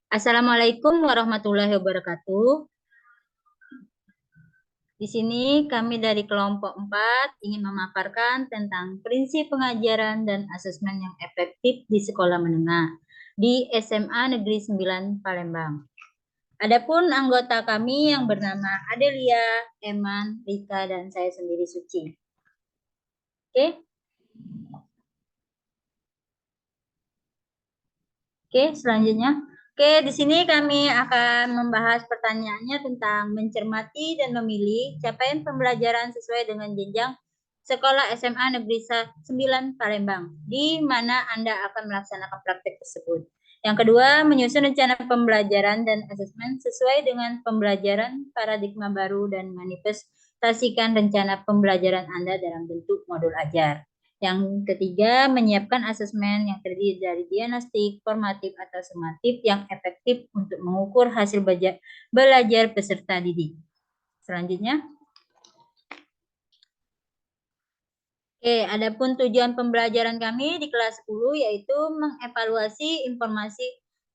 Assalamualaikum warahmatullahi wabarakatuh. Di sini kami dari kelompok 4 ingin memaparkan tentang prinsip pengajaran dan asesmen yang efektif di sekolah menengah di SMA Negeri 9 Palembang. Adapun anggota kami yang bernama Adelia, Eman, Rika, dan saya sendiri Suci. Oke. Oke, selanjutnya. Oke, di sini kami akan membahas pertanyaannya tentang mencermati dan memilih capaian pembelajaran sesuai dengan jenjang sekolah SMA Negeri 9 Palembang, di mana Anda akan melaksanakan praktek tersebut. Yang kedua, menyusun rencana pembelajaran dan asesmen sesuai dengan pembelajaran paradigma baru dan manifestasikan rencana pembelajaran Anda dalam bentuk modul ajar. Yang ketiga, menyiapkan asesmen yang terdiri dari diagnostik, formatif, atau sumatif yang efektif untuk mengukur hasil belajar peserta didik. Selanjutnya. Oke, adapun tujuan pembelajaran kami di kelas 10 yaitu mengevaluasi informasi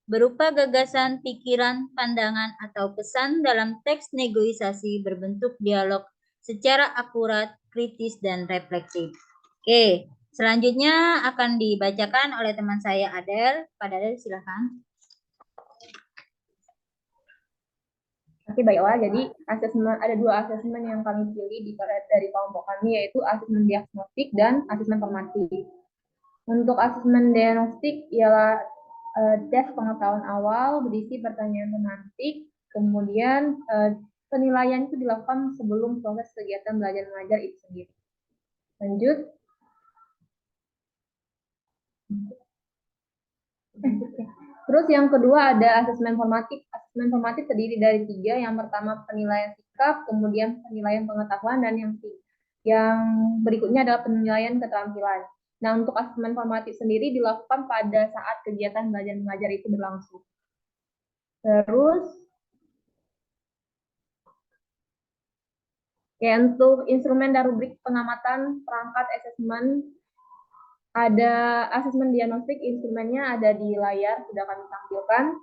berupa gagasan, pikiran, pandangan, atau pesan dalam teks negosiasi berbentuk dialog secara akurat, kritis, dan reflektif. Oke, selanjutnya akan dibacakan oleh teman saya Adel. Pak Adel, silakan. Oke, baiklah. Jadi ada 2 asesmen yang kami pilih dari kelompok kami, yaitu asesmen diagnostik dan asesmen formatif. Untuk asesmen diagnostik ialah tes pengetahuan awal berisi pertanyaan tematik, kemudian penilaian itu dilakukan sebelum proses kegiatan belajar mengajar itu sendiri. Lanjut. Terus yang kedua ada asesmen formatif. Asesmen formatif terdiri dari 3. Yang pertama penilaian sikap, kemudian penilaian pengetahuan, dan yang berikutnya adalah penilaian keterampilan. Nah, untuk asesmen formatif sendiri dilakukan pada saat kegiatan belajar mengajar itu berlangsung. Terus, ya, untuk instrumen dan rubrik pengamatan perangkat asesmen, ada asesmen diagnostik, instrumennya ada di layar, sudah kami tampilkan.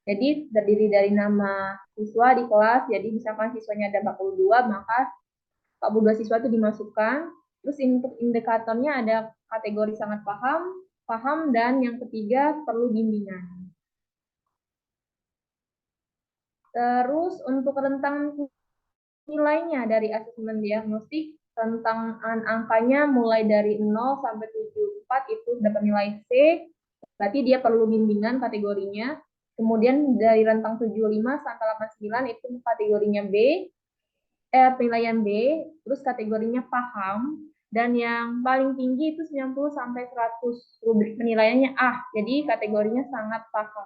Jadi terdiri dari nama siswa di kelas, jadi misalkan siswanya ada 42, maka 42 siswa itu dimasukkan. Terus untuk indikatornya ada kategori sangat paham, dan yang ketiga perlu bimbingan. Terus untuk rentang nilainya dari asesmen diagnostik, rentang angkanya mulai dari 0 sampai 74 itu dapat nilai C, berarti dia perlu bimbingan kategorinya. Kemudian dari rentang 75 sampai 89 itu kategorinya B, penilaian B, terus kategorinya paham, dan yang paling tinggi itu 90 sampai 100 rubrik penilaiannya A, jadi kategorinya sangat paham.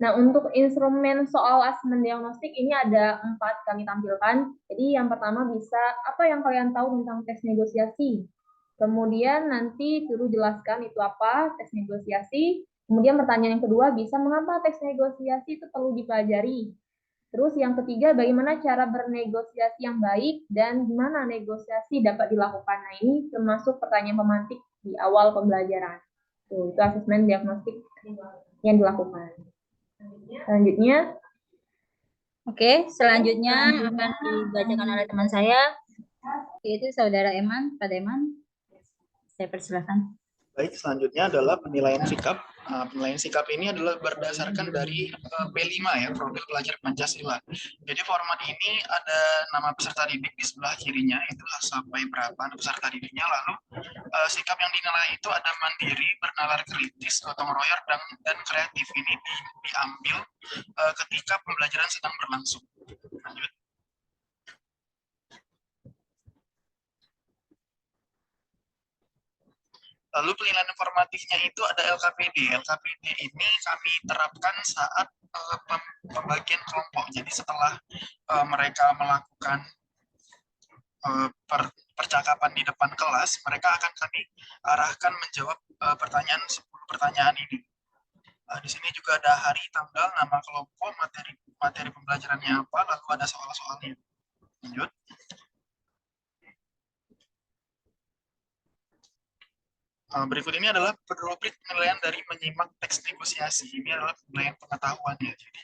Nah, untuk instrumen soal asesmen diagnostik ini ada 4 kami tampilkan. Jadi yang pertama bisa, apa yang kalian tahu tentang tes negosiasi? Kemudian nanti suruh jelaskan itu apa tes negosiasi. Kemudian pertanyaan yang kedua bisa, mengapa tes negosiasi itu perlu dipelajari? Terus yang ketiga, bagaimana cara bernegosiasi yang baik dan gimana negosiasi dapat dilakukan? Nah, ini termasuk pertanyaan pemantik di awal pembelajaran. Itu asesmen diagnostik yang dilakukan. Selanjutnya. Oke, selanjutnya akan dibacakan oleh teman saya, yaitu Saudara Eman. Pak Eman, saya persilakan. Baik, selanjutnya adalah penilaian sikap. Penilaian sikap ini adalah berdasarkan dari P5 ya, profil pelajar Pancasila. Jadi format ini ada nama peserta didik di sebelah kirinya, itulah sampai berapa peserta didiknya. Lalu sikap yang dinilai itu ada mandiri, bernalar kritis, gotong royong, dan kreatif. Ini diambil ketika pembelajaran sedang berlangsung. Lanjut. Lalu penilaian informatifnya itu ada LKPD. LKPD ini kami terapkan saat pembagian kelompok. Jadi setelah mereka melakukan percakapan di depan kelas, mereka akan kami arahkan menjawab 10 pertanyaan ini. Di sini juga ada hari, tanggal, nama kelompok, materi pembelajarannya apa, lalu ada soal-soalnya. Lanjut. Berikut ini adalah rubrik penilaian dari menyimak teks negosiasi. Ini adalah penilaian pengetahuan ya. Jadi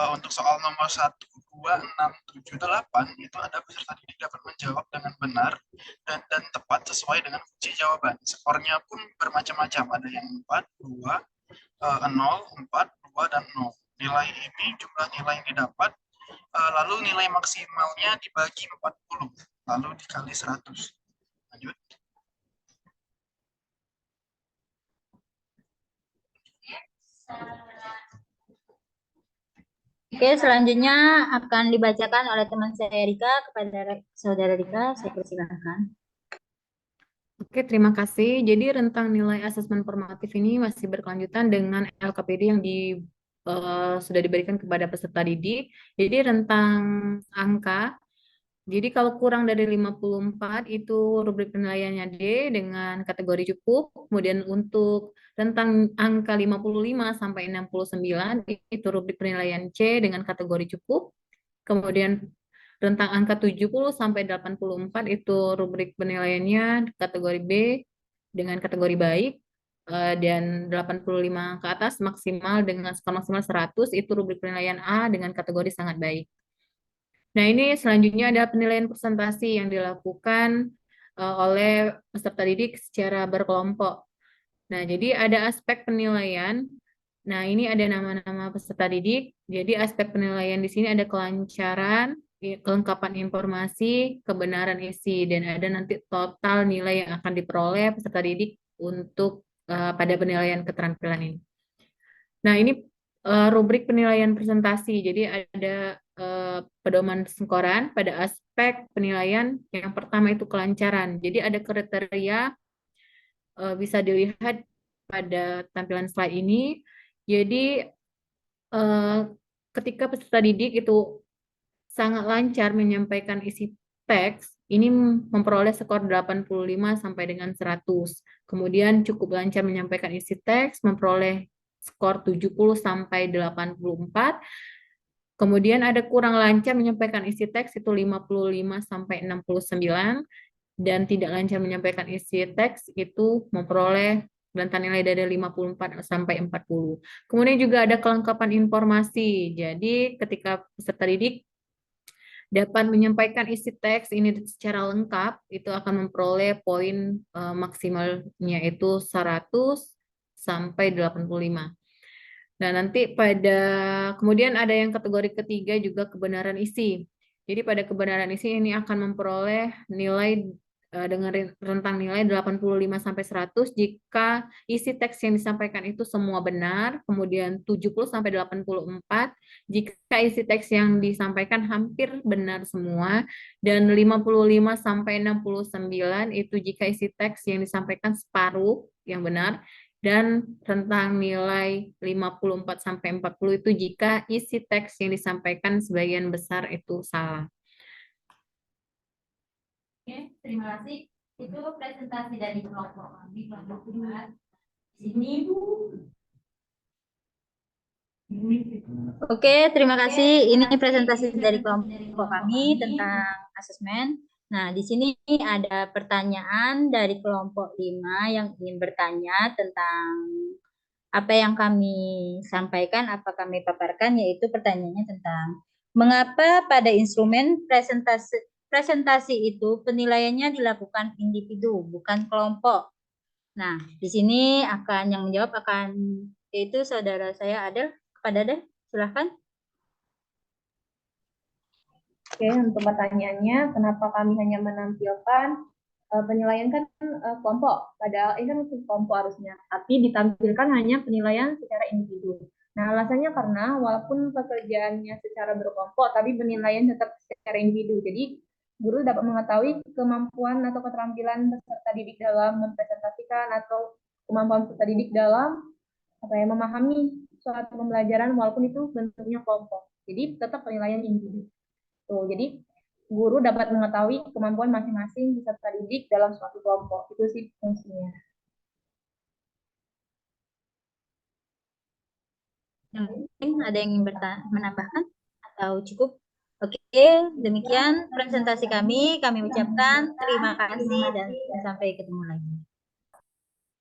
untuk soal nomor 1, 2, 6, 7, 8 itu ada peserta didik dapat menjawab dengan benar dan tepat sesuai dengan kunci jawaban. Skornya pun bermacam-macam. Ada yang 4, 2, 0, 4, 2, dan 0. Nilai ini jumlah nilai yang didapat, lalu nilai maksimalnya dibagi 40, lalu dikali 100. Lanjut. Oke, selanjutnya akan dibacakan oleh teman saya Rika kepada saudara Rika. Saya persilakan. Oke, terima kasih. Jadi rentang nilai asesmen formatif ini masih berkelanjutan dengan LKPD yang sudah diberikan kepada peserta didik. Jadi rentang angka, jadi kalau kurang dari 54 itu rubrik penilaiannya D dengan kategori cukup. Kemudian untuk rentang angka 55 sampai 69 itu rubrik penilaian C dengan kategori cukup. Kemudian rentang angka 70 sampai 84 itu rubrik penilaiannya kategori B dengan kategori baik. Dan 85 ke atas maksimal dengan skor maksimal 100 itu rubrik penilaian A dengan kategori sangat baik. Nah, ini selanjutnya ada penilaian presentasi yang dilakukan oleh peserta didik secara berkelompok. Nah, jadi ada aspek penilaian. Nah, ini ada nama-nama peserta didik. Jadi aspek penilaian di sini ada kelancaran, kelengkapan informasi, kebenaran isi, dan ada nanti total nilai yang akan diperoleh peserta didik untuk pada penilaian keterampilan ini. Nah, ini rubrik penilaian presentasi. Jadi ada pedoman skor pada aspek penilaian. Yang pertama itu kelancaran. Jadi ada kriteria bisa dilihat pada tampilan slide ini. Jadi ketika peserta didik itu sangat lancar menyampaikan isi teks, ini memperoleh skor 85 sampai dengan 100. Kemudian cukup lancar menyampaikan isi teks, memperoleh skor 70 sampai 84. Kemudian ada kurang lancar menyampaikan isi teks itu 55 sampai 69 dan tidak lancar menyampaikan isi teks itu memperoleh rentang nilai dari 54 sampai 40. Kemudian juga ada kelengkapan informasi. Jadi ketika peserta didik dapat menyampaikan isi teks ini secara lengkap, itu akan memperoleh poin maksimalnya itu 100 sampai 85. Nah, nanti kemudian ada yang kategori ketiga juga kebenaran isi. Jadi pada kebenaran isi ini akan memperoleh nilai dengan rentang nilai 85 sampai 100 jika isi teks yang disampaikan itu semua benar, kemudian 70 sampai 84 jika isi teks yang disampaikan hampir benar semua, dan 55 sampai 69 itu jika isi teks yang disampaikan separuh yang benar, dan rentang nilai 54 sampai 40 itu jika isi teks yang disampaikan sebagian besar itu salah. Oke, terima kasih. Itu presentasi dari kelompok kami, kelompok 2. Sini, Bu. Oke, terima kasih. Ini presentasi dari kelompok kami tentang asesmen. Nah, di sini ada pertanyaan dari kelompok 5 yang ingin bertanya tentang apa yang kami sampaikan, apa kami paparkan, yaitu pertanyaannya tentang mengapa pada instrumen presentasi itu penilaiannya dilakukan individu, bukan kelompok. Nah, di sini yang menjawab yaitu saudara saya Adel. Kepada Adel, silahkan. Oke, untuk pertanyaannya, kenapa kami hanya menampilkan penilaian kan kelompok, padahal ini kan kelompok harusnya, tapi ditampilkan hanya penilaian secara individu. Nah, alasannya karena walaupun pekerjaannya secara berkelompok, tapi penilaian tetap secara individu. Jadi, guru dapat mengetahui kemampuan atau keterampilan peserta didik dalam mempresentasikan atau kemampuan peserta didik dalam memahami suatu pembelajaran walaupun itu bentuknya kelompok. Jadi, tetap penilaian individu. Tuh, jadi guru dapat mengetahui kemampuan masing-masing peserta didik dalam suatu kelompok. Itu sih fungsinya. Ada yang ingin menambahkan atau cukup? Oke, demikian presentasi kami. Kami ucapkan terima kasih dan sampai ketemu lagi.